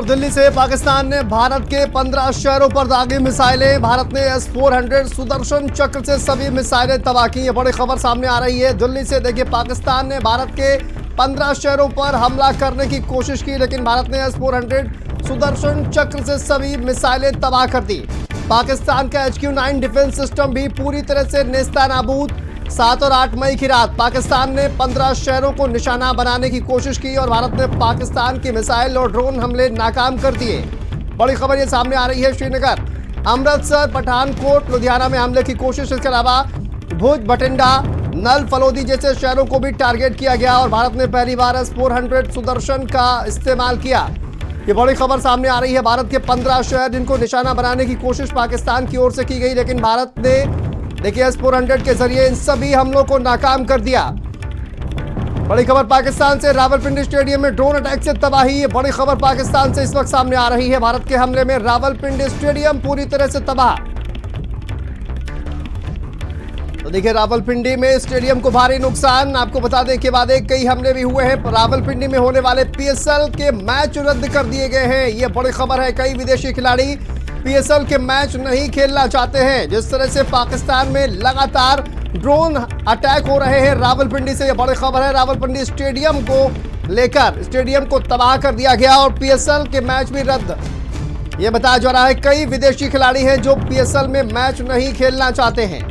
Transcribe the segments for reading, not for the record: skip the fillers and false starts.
दिल्ली से पाकिस्तान ने भारत के 15 शहरों पर दागी मिसाइलें। भारत ने S-400 सुदर्शन चक्र से सभी मिसाइलें तबाह की। ये बड़ी खबर सामने आ रही है दिल्ली से। देखिए, पाकिस्तान ने भारत के 15 शहरों पर हमला करने की कोशिश की, लेकिन भारत ने S-400 सुदर्शन चक्र से सभी मिसाइलें तबाह कर दी। पाकिस्तान का HQ-9 डिफेंस सिस्टम भी पूरी तरह से नेस्तानाबूद। 7 और 8 मई की रात पाकिस्तान ने 15 शहरों को निशाना बनाने की कोशिश की और भारत ने पाकिस्तान की मिसाइल और ड्रोन हमले नाकाम कर दिए। बड़ी खबर ये सामने आ रही है। श्रीनगर, अमृतसर, पठानकोट, लुधियाना में हमले की कोशिश। इसके अलावा भुज, बठिंडा, नल, फलोदी जैसे शहरों को भी टारगेट किया गया और भारत ने पहली बार S-400 सुदर्शन का इस्तेमाल किया। ये बड़ी खबर सामने आ रही है। भारत के 15 शहर जिनको निशाना बनाने की कोशिश पाकिस्तान की ओर से की गई, लेकिन भारत ने देखिए S-400 के जरिए इन सभी हमलों को नाकाम कर दिया। बड़ी खबर पाकिस्तान से, रावलपिंडी स्टेडियम में ड्रोन अटैक से तबाही। ये बड़ी खबर पाकिस्तान से इस वक्त सामने आ रही है। भारत के हमले में रावलपिंडी स्टेडियम पूरी तरह से तबाह। तो देखिए, रावलपिंडी में स्टेडियम को भारी नुकसान। आपको बता दें कि बाद कई हमले भी हुए हैं। रावलपिंडी में होने वाले PSL के मैच रद्द कर दिए गए हैं। ये बड़ी खबर है। कई विदेशी खिलाड़ी PSL के मैच नहीं खेलना चाहते हैं। जिस तरह से पाकिस्तान में लगातार ड्रोन अटैक हो रहे हैं रावलपिंडी से, यह बड़ी खबर है। रावलपिंडी स्टेडियम को लेकर स्टेडियम को तबाह कर दिया गया और PSL के मैच भी रद्द। यह बताया जा रहा है कई विदेशी खिलाड़ी हैं जो PSL में मैच नहीं खेलना चाहते हैं।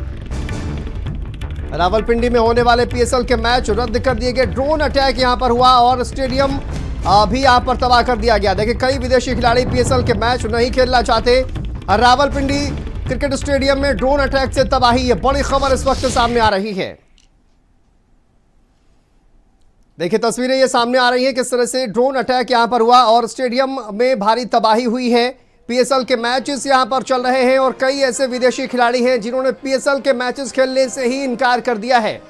रावलपिंडी में होने वाले PSL के मैच रद्द कर दिए गए। ड्रोन अटैक यहां पर हुआ और स्टेडियम भी यहां पर तबाह कर दिया गया। देखिए, कई विदेशी खिलाड़ी PSL के मैच नहीं खेलना चाहते। रावलपिंडी क्रिकेट स्टेडियम में ड्रोन अटैक से तबाही। ये बड़ी खबर इस वक्त सामने आ रही है। देखिए, तस्वीरें ये सामने आ रही है किस तरह से ड्रोन अटैक यहां पर हुआ और स्टेडियम में भारी तबाही हुई है। PSL के मैचेस यहां पर चल रहे हैं और कई ऐसे विदेशी खिलाड़ी हैं जिन्होंने PSL के मैचेस खेलने से ही इनकार कर दिया है।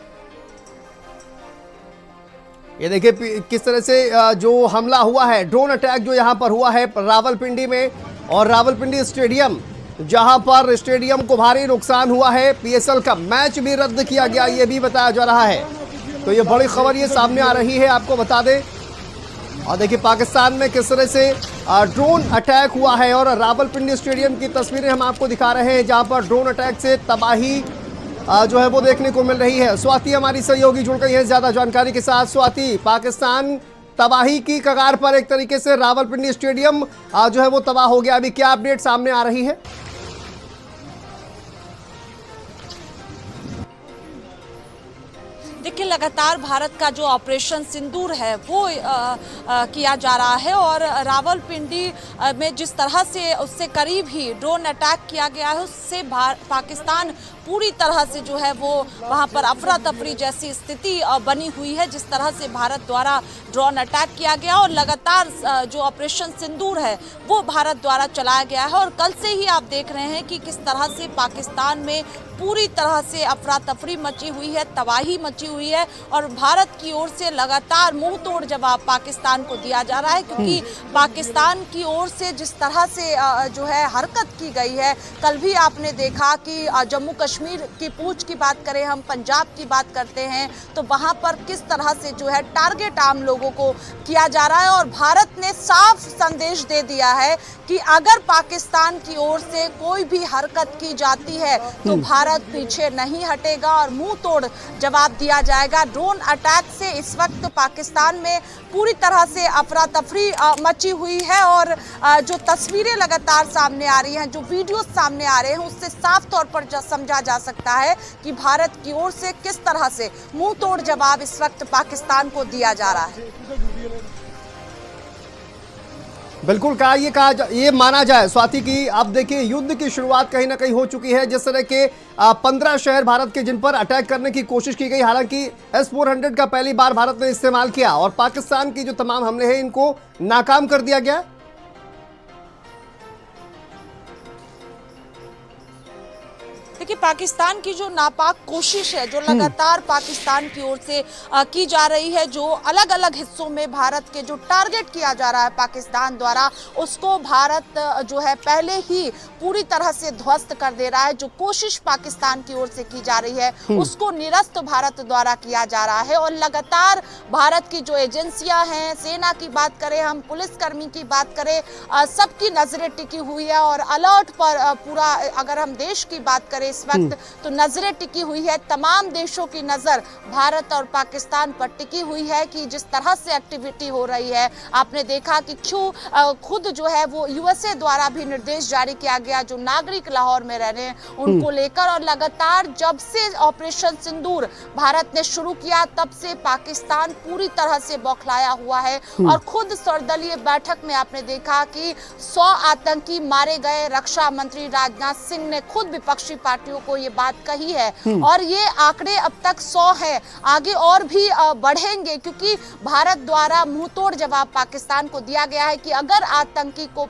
ये देखिए किस तरह से जो हमला हुआ है, ड्रोन अटैक जो यहां पर हुआ है रावलपिंडी में, और रावलपिंडी स्टेडियम जहां पर स्टेडियम को भारी नुकसान हुआ है। PSL का मैच भी रद्द किया गया, ये भी बताया जा रहा है। तो ये बड़ी खबर ये सामने आ रही है, आपको बता दें। और देखिए, पाकिस्तान में किस तरह से ड्रोन अटैक हुआ है और रावलपिंडी स्टेडियम की तस्वीरें हम आपको दिखा रहे हैं जहां पर ड्रोन अटैक से तबाही जो है वो देखने को मिल रही है। स्वाति हमारी सहयोगी जुड़ गई है ज्यादा जानकारी के साथ। स्वाति, पाकिस्तान तबाही की कगार पर एक तरीके से रावलपिंडी स्टेडियम जो है वो तबाह हो गया। अभी क्या अपडेट सामने आ रही है? देखिए, लगातार भारत का जो ऑपरेशन सिंदूर है वो किया जा रहा है और रावलपिंडी में जिस तरह से उससे करीब ही ड्रोन अटैक किया गया है उससे पाकिस्तान पूरी तरह से जो है वो वहां पर अफरा तफरी जैसी स्थिति बनी हुई है। जिस तरह से भारत द्वारा ड्रोन अटैक किया गया और लगातार जो ऑपरेशन सिंदूर है वो भारत द्वारा चलाया गया है और कल से ही आप देख रहे हैं कि किस तरह से पाकिस्तान में पूरी तरह से अफरा तफरी मची हुई है, तबाही मची हुई है और भारत की ओर से लगातार मुंह तोड़ जवाब पाकिस्तान को दिया जा रहा है। क्योंकि पाकिस्तान की ओर से जिस तरह से जो है हरकत की गई है, कल भी आपने देखा कि जम्मू कश्मीर की पूंछ की बात करें, हम पंजाब की बात करते हैं तो वहां पर किस तरह से जो है टारगेट आम लोगों को किया जा रहा है और भारत ने साफ संदेश दे दिया है कि अगर पाकिस्तान की ओर से कोई भी हरकत की जाती है तो भारत पीछे नहीं हटेगा और मुंह तोड़ जवाब दिया जाएगा। ड्रोन अटैक से इस वक्त पाकिस्तान में पूरी तरह से अफरा तफरी मची हुई है और जो तस्वीरें लगातार सामने आ रही हैं, जो वीडियो सामने आ रहे हैं, उससे साफ तौर पर समझा जा सकता है कि भारत की ओर से किस तरह से मुंह तोड़ जवाब इस वक्त पाकिस्तान को दिया जा रहा है। बिल्कुल ये माना जाए स्वाति की अब देखिए युद्ध की शुरुआत कहीं ना कहीं हो चुकी है। जिस तरह के 15 शहर भारत के जिन पर अटैक करने की कोशिश की गई, हालांकि S-400 का पहली बार भारत ने इस्तेमाल किया और पाकिस्तान की जो तमाम हमले हैं इनको नाकाम कर दिया गया। देखिए, पाकिस्तान की जो नापाक कोशिश है, जो लगातार पाकिस्तान की ओर से की जा रही है, जो अलग अलग हिस्सों में भारत के जो टारगेट किया जा रहा है पाकिस्तान द्वारा, उसको भारत जो है पहले ही पूरी तरह से ध्वस्त कर दे रहा है। जो कोशिश पाकिस्तान की ओर से की जा रही है उसको निरस्त भारत द्वारा किया जा रहा है। और लगातार भारत की जो एजेंसियां हैं, सेना की बात करें, हम पुलिसकर्मी की बात करें, सबकी नजरें टिकी हुई है और अलर्ट पर पूरा, अगर हम देश की बात करें इस वक्त, तो नजरें टिकी हुई है। तमाम देशों की नजर भारत और पाकिस्तान पर टिकी हुई है कि जिस तरह से एक्टिविटी हो रही है, आपने देखा कि क्यों खुद जो है वो यूएसए द्वारा भी निर्देश जारी किया गया जो नागरिक लाहौर में रह रहे हैं उनको लेकर। और लगातार जब से ऑपरेशन सिंदूर भारत ने शुरू किया तब से पाकिस्तान पूरी तरह से बौखलाया हुआ है। और खुद सर्वदलीय बैठक में आपने देखा कि 100 आतंकी मारे गए। रक्षा मंत्री राजनाथ सिंह ने खुद विपक्षी पार्टियों को ये बात कही है और ये आंकड़े अब तक 100 है, आगे और भी बढ़ेंगे, क्योंकि भारत द्वारा मुंहतोड़ जवाब पाकिस्तान को दिया गया है कि अगर आतंकी को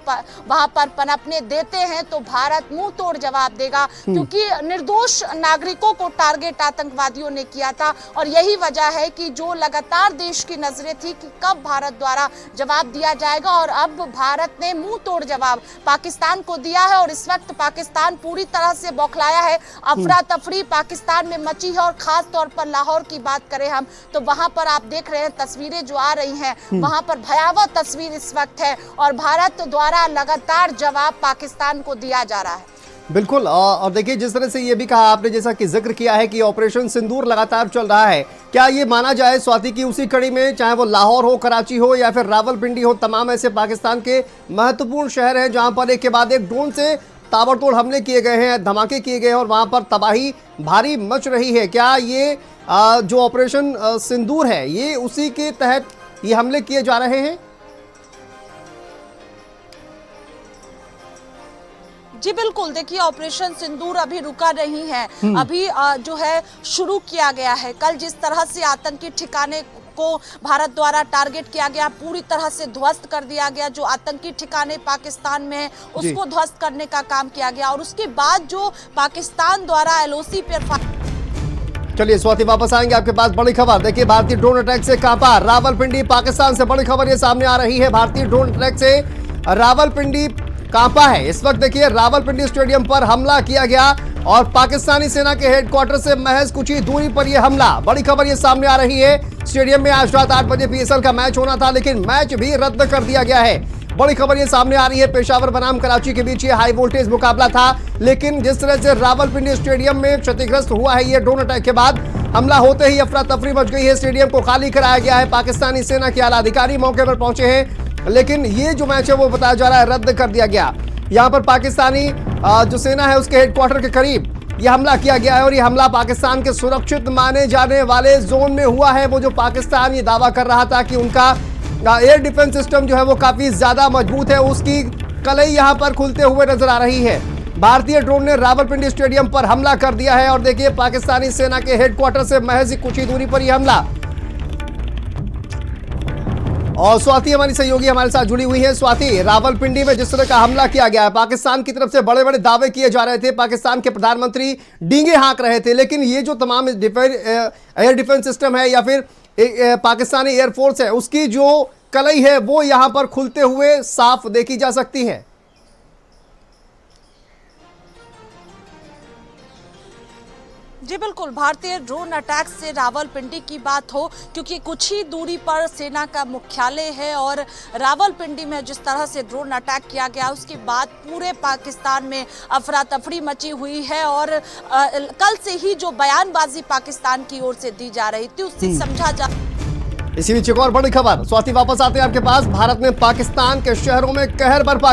वहां पर पनपने देते हैं तो भारत मुंहतोड़ जवाब देगा, क्योंकि निर्दोष नागरिकों को टारगेट आतंकवादियों ने किया था। और यही वजह है कि जो लगातार देश की नजरें थी कि कब भारत द्वारा जवाब दिया जाएगा, और अब भारत ने मुंहतोड़ जवाब पाकिस्तान को दिया है। और इस वक्त पाकिस्तान पूरी तरह से बौखलाया है। अफरा तफरी पाकिस्तान में मची है और खास तौर पर लाहौर की बात करें हम तो वहां पर आप देख रहे हैं तस्वीरें जो आ रही हैं, वहां पर भयावह तस्वीर इस वक्त है और भारत द्वारा लगातार जवाब पाकिस्तान को दिया जा रहा है। बिल्कुल। और देखिए, जिस तरह से ये भी कहा आपने, जैसा कि जिक्र किया है कि ऑपरेशन सिंदूर लगातार चल रहा है, क्या ये माना जाए स्वाति की उसी कड़ी में, चाहे वो लाहौर हो, कराची हो या फिर रावलपिंडी हो, तमाम ऐसे पाकिस्तान के महत्वपूर्ण शहर हैं जहां पर एक के बाद एक ड्रोन से ताबड़तोड़ हमले किए गए हैं, धमाके किए गए हैं और वहां पर तबाही भारी मच रही है। क्या ये जो ऑपरेशन सिंदूर है, ये उसी के तहत ये हमले किए जा रहे हैं? जी बिल्कुल। देखिए, ऑपरेशन सिंदूर अभी रुका नहीं है, अभी जो है शुरू किया गया है। कल जिस तरह से आतंकी ठिकाने को भारत द्वारा टारगेट किया गया, पूरी तरह से ध्वस्त कर दिया गया, जो आतंकी ठिकाने पाकिस्तान में है उसको ध्वस्त करने का काम किया गया। और उसके बाद जो पाकिस्तान द्वारा एलओसी पर चलिए स्वाति, वापस आएंगे आपके पास। बड़ी खबर देखिए, भारतीय ड्रोन अटैक से कांपा रावलपिंडी। पाकिस्तान से बड़ी खबर ये सामने आ रही है, भारतीय ड्रोन अटैक से रावलपिंडी कांपा है। इस वक्त देखिए, रावलपिंडी स्टेडियम पर हमला किया गया और पाकिस्तानी सेना के हेडक्वार्टर से महज कुछ ही दूरी पर यह हमला। बड़ी खबर ये सामने आ रही है। स्टेडियम में आज रात 8 बजे पीएसएल का मैच होना था, लेकिन मैच भी रद्द कर दिया गया है। बड़ी खबर ये सामने आ रही है, पेशावर बनाम कराची के बीच ये हाई वोल्टेज मुकाबला था, लेकिन जिस तरह से रावलपिंडी स्टेडियम में क्षतिग्रस्त हुआ है ये ड्रोन अटैक के बाद, हमला होते ही अफरा तफरी मच गई है। स्टेडियम को खाली कराया गया है। पाकिस्तानी सेना के आला अधिकारी मौके पर पहुंचे हैं, लेकिन ये जो मैच है वो बताया जा रहा है रद्द कर दिया गया। यहाँ पर पाकिस्तानी जो सेना है उसके हेडक्वार्टर के करीब ये हमला किया गया है और ये हमला पाकिस्तान के सुरक्षित माने जाने वाले जोन में हुआ है। वो जो पाकिस्तान ये दावा कर रहा था कि उनका एयर डिफेंस सिस्टम जो है वो काफी ज्यादा मजबूत है, उसकी कलई यहाँ पर खुलते हुए नजर आ रही है। भारतीय ड्रोन ने रावलपिंडी स्टेडियम पर हमला कर दिया है और देखिए, पाकिस्तानी सेना के हेडक्वार्टर से महज कुछ ही दूरी पर यह हमला। और स्वाति हमारी सहयोगी हमारे साथ जुड़ी हुई है। स्वाति, रावलपिंडी में जिस तरह का हमला किया गया है, पाकिस्तान की तरफ से बड़े बड़े दावे किए जा रहे थे, पाकिस्तान के प्रधानमंत्री डींगे हाँक रहे थे, लेकिन ये जो तमाम एयर डिफेंस सिस्टम है या फिर पाकिस्तानी एयरफोर्स है, उसकी जो कलई है वो यहां पर खुलते हुए साफ देखी जा सकती है। जी बिल्कुल। भारतीय ड्रोन अटैक से रावलपिंडी की बात हो, क्योंकि कुछ ही दूरी पर सेना का मुख्यालय है और रावलपिंडी में जिस तरह से ड्रोन अटैक किया गया उसके बाद पूरे पाकिस्तान में अफरा तफरी मची हुई है। और कल से ही जो बयानबाजी पाकिस्तान की ओर से दी जा रही थी उससे समझा जा। इसी बीच एक और बड़ी खबर, स्वाति वापस आते हैं आपके पास। भारत ने पाकिस्तान के शहरों में कहर बरपा